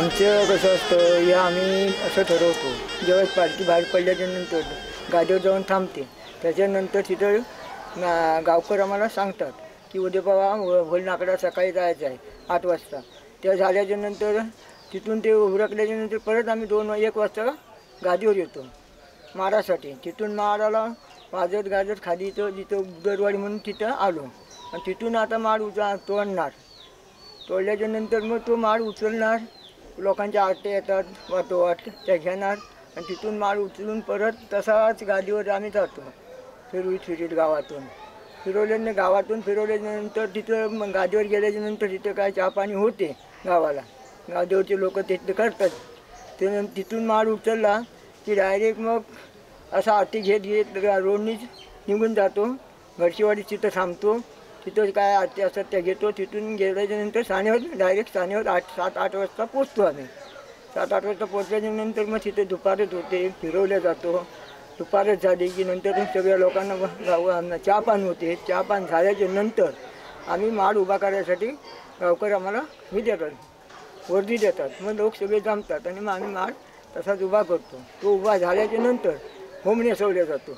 आमचं कसं असतं हे आम्ही असं ठरवतो, जेव्हा पालखी बाहेर पडल्याच्यानंतर गाडीवर जाऊन थांबते त्याच्यानंतर तिथं गावकर आम्हाला सांगतात की उद्या बाबा भोलनाकडा सकाळी जायचं आहे 8 वाजता. त्या झाल्याच्यानंतर तिथून ते उरकल्याच्यानंतर परत आम्ही 2-1 वाजता गादीवर येतो मारासाठी. तिथून माराला वाजत गाजत खाली इथं जिथं दरवाडी म्हणून तिथं आलो आणि तिथून आता माळ तोडणार. तोडल्याच्यानंतर मग तो माळ उचलणार, लोकांच्या आरत्या येतात वाटोवाट त्या घेणार आणि तिथून माळ उचलून परत तसाच गादीवर आम्ही जातो फिरवीत गावातून. गावातून फिरवल्याच्यानंतर तिथं मग गादीवर गेल्याच्यानंतर तिथं काय चहा पाणी होते गावाला, गादीवरचे लोक तिथं करतात. ते तिथून माळ उचलला की डायरेक्ट मग असा आरती घेत रोडनीच निघून जातो. घरशीवाडी तिथं थांबतो, तिथं काय आरती असतात त्या घेतो. तिथून गेल्याच्यानंतर सानेवर डायरेक्ट सानेवर 7-8 वाजता पोचतो आम्ही. 7-8 वाजता पोचल्याच्यानंतर मग तिथे दुपारच होते, फिरवल्या जातो. दुपारच झाली की नंतर सगळ्या लोकांना चहापान होते. चहापान झाल्याच्या नंतर आम्ही माळ उभा करायसाठी गावकर आम्हाला हे देतात, वर्दी देतात. मग लोक सगळे जमतात आणि मग आम्ही माळ तसाच उभा करतो. तो उभा झाल्याच्या नंतर होम नेसवल्या जातो.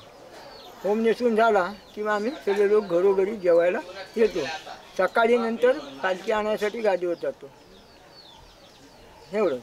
होम नेसून झाला किंवा आम्ही सगळे लोक घरोघरी जेवायला येतो. सकाळी नंतर पालखी आणण्यासाठी गादीवर जातो. एवढं.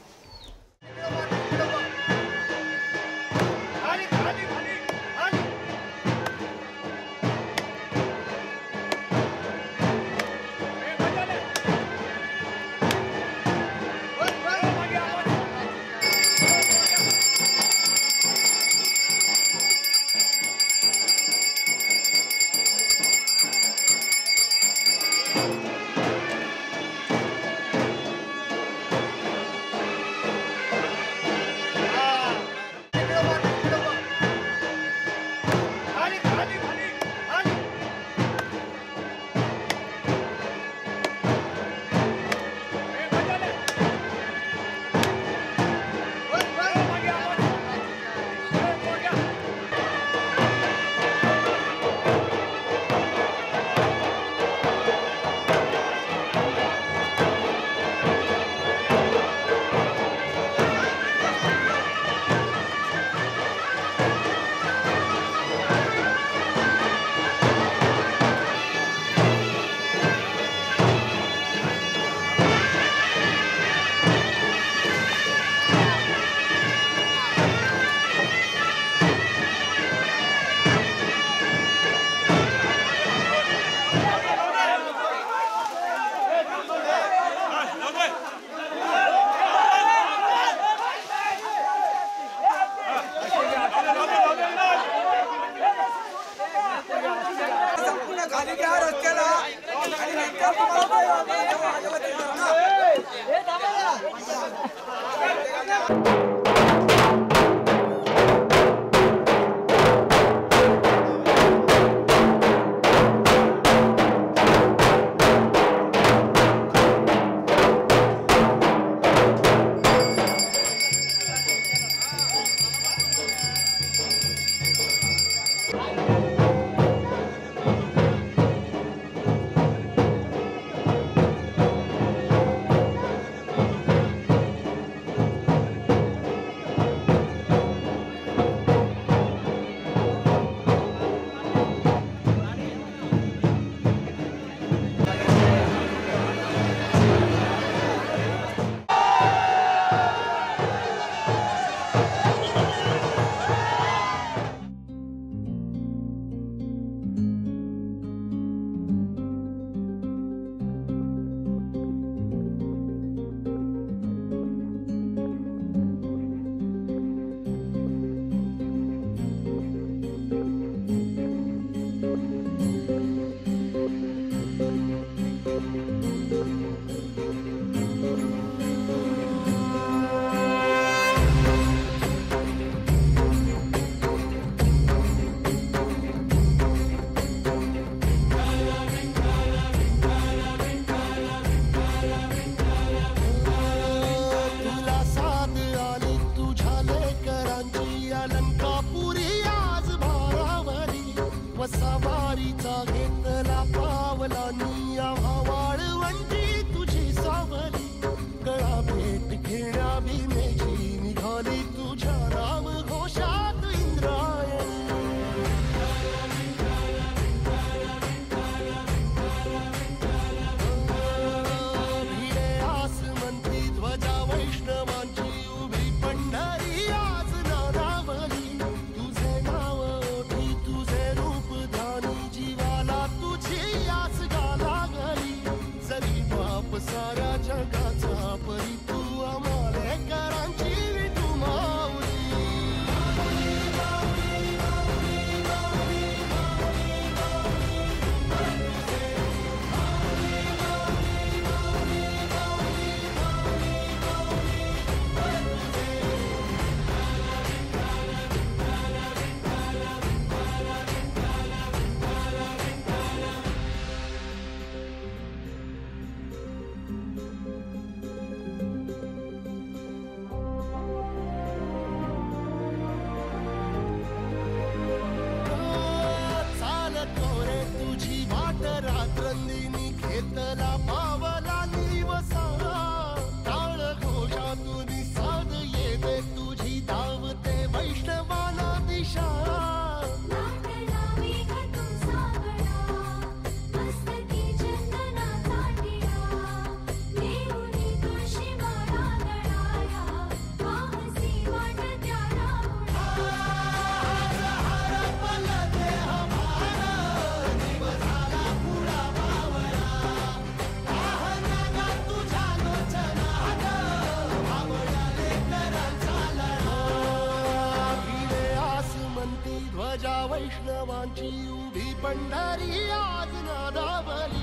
पंढरी आज नादावली,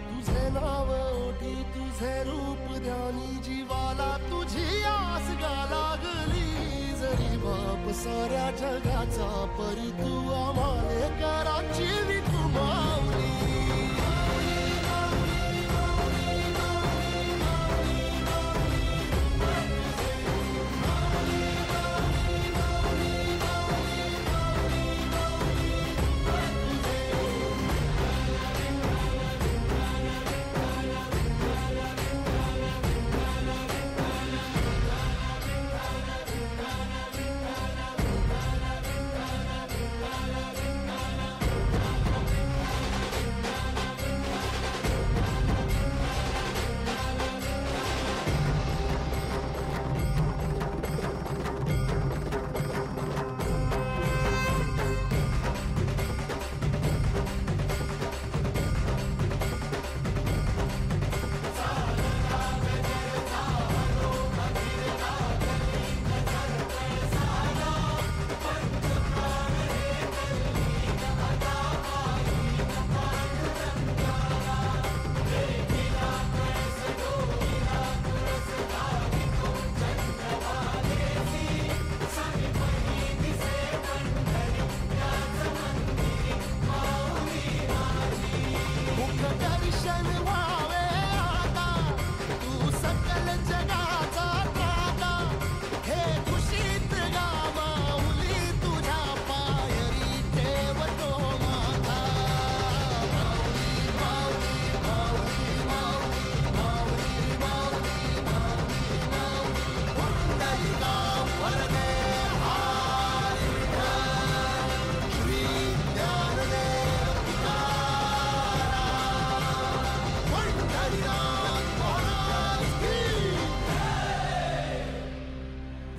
तुझे नाव ओठी तुझे रूप ध्यानी, जीवाला तुझी आस गा लागली. जरी बाप साऱ्या जगाचा परी तू आम्हाले कराची विठू माऊली.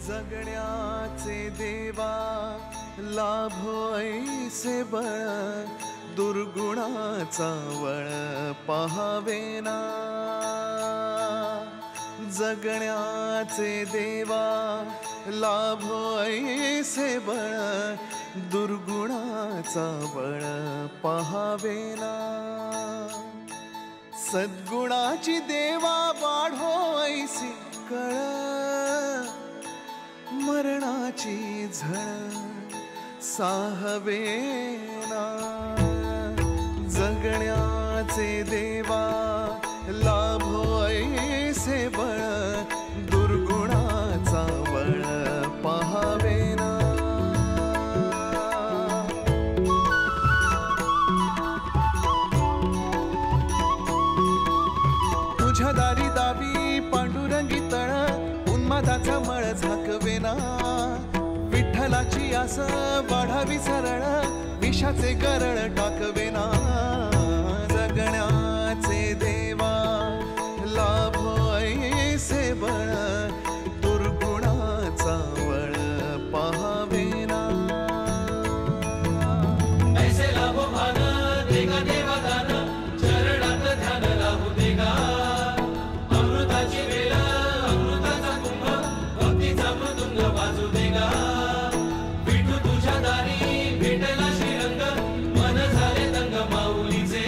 जगण्याचे देवा लाभो ऐसे बळ, दुर्गुणाचा वळ पहावेना. जगण्याचे देवा लाभो ऐसे बळ, दुर्गुणाचा बळ पहावेना. सद्गुणाची देवा वाढो ऐसी कळ, मरणाची झळ साहवेना. जगण्याचे देवा लाभो ऐसे बळ, दुर्गुणाचा बळ पहावेना. तुझ्या दारी दावी पांडुरंगी तळ, उन्मादाचा मळ झाकवेना. विठ्ठलाची आस वाढावी सरळ, विषाचे गरळ टाकवेना. जगण्याचे देवा लाभो ऐसे बळ, दुर्गुणाचा वळ पहावेना. ऐसे लाभो भान देगा देवा दान, चरणात ध्यान लाभू देगा. अमृताची वेळ अमृताचा कुंभ, भक्तीचा मृदुंग वाजू देगा. विठू तुझ्या दारी भेटला श्रीरंग, मन झाले दंग माऊलीचे.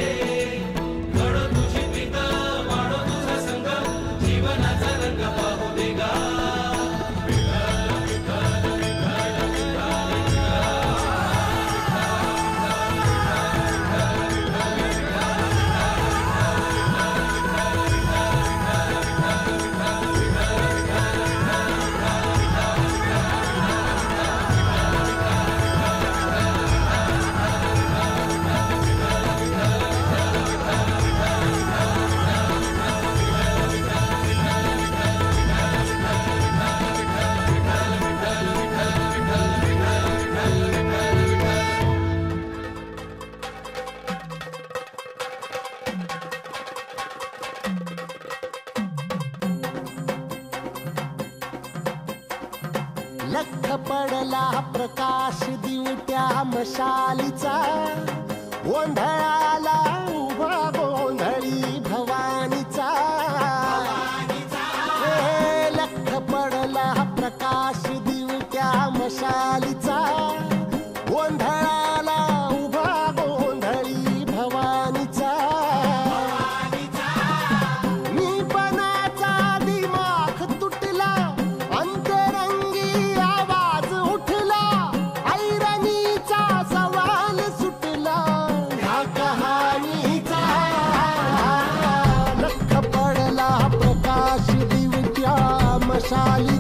घडो तुझी प्रीत वाढो तुझा संग, जीवनाचा रंग पाहू देगा. लख पडला प्रकाश दिवट्या मशालीचा, गोंधळाला उभा गोंधळी भवानीचा. लख पडला प्रकाश दिवट्या मशालीचा, गोंधळाला उभा गोंधळी खुशाली